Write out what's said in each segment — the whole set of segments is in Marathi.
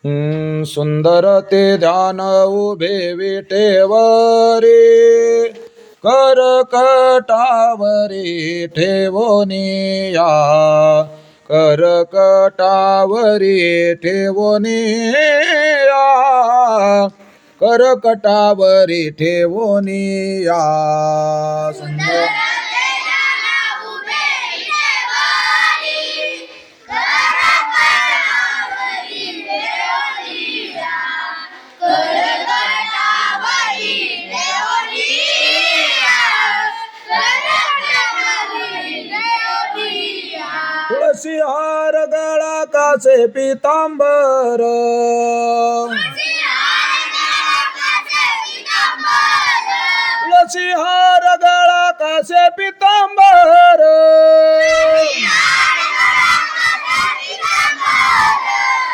सुंदर ते ध्यान उभे विटेवरी करकटावरी ठेवोनिया करकटावरी ठेवोनिया करकटावरी ठेवोनिया सुंदर तुळशी हार गळा कासे पितांबर तुळशी हार गळा कासे पितांबर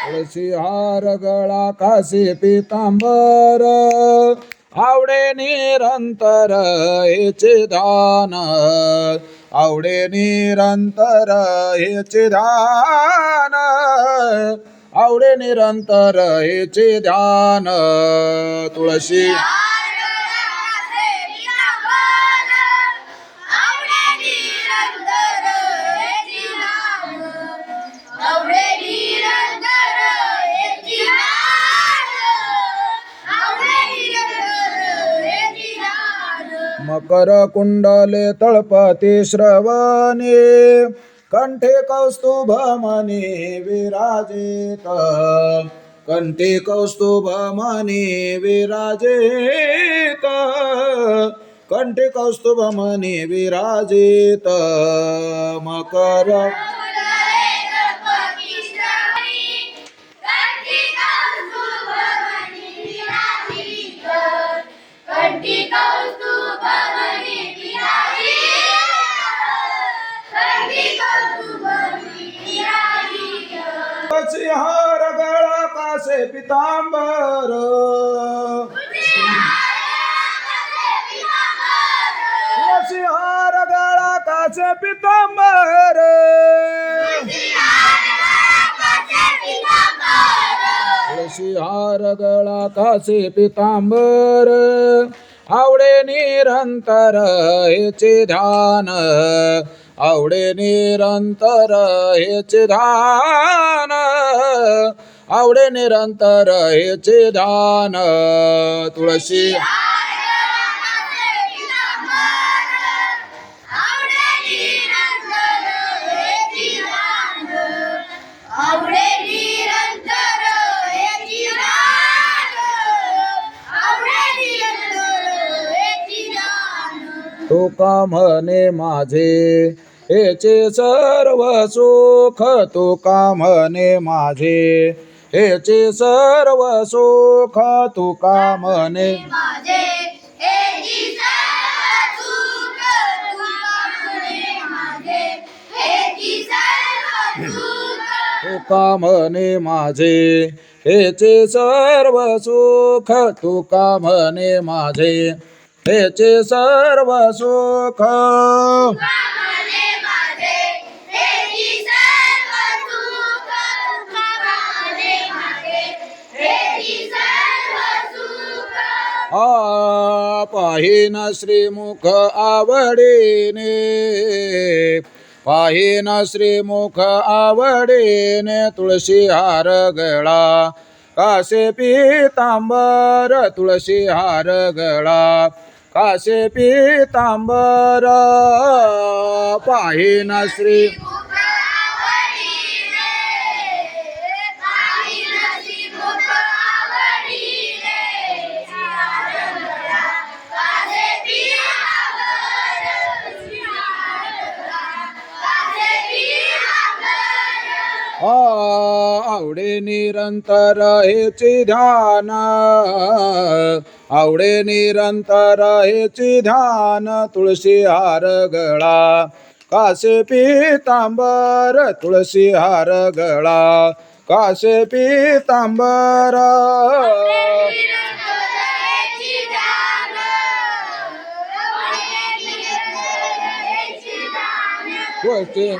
तुळशी हार गळा कासे पितांबर आवडे निरंतर हेचे ध्यान आवडे निरंतर हेचे ध्यान आवडे निरंतर हेचे ध्यान तुळशी मकर कुंडले तळपती श्रवणे कंठे कौस्तुभ मणी विराजित कंठे कौस्तुभ मणी विराजित कंठे कौस्तुभ मणी विराजित मकर तुळशी हार गळा कासे पितांबर तुळशी हार गळा कासे पितांबर तुळशी हार गळा कासे पितांबर आवडे निरंतर हेचे ध्यान आवडे निरंतर हेचे ध्यान आवडे निरंतर हेचे ध्यान तुळशी तुका म्हणे माझे हेचे सर्व सुख तुका म्हणे माझे हेचे सर्व सुख तुका म्हणे तुका म्हणे माझे हेचे सर्व सुख तुका म्हणे माझे हेचे सर्व सुख पाहिन श्रीमुख आवडीने पाहिन श्रीमुख आवडीने तुळशी हार गळा कासे पितांबर तुळशी हार गळा कासे पितांबर पाहिन श्री आवडे निरंतर हेचे ध्यान आवडे निरंतर हेचे ध्यान तुळशी हार गळा कासे पितांबर तुळशी हार गळा कासे पितांबर तुळशी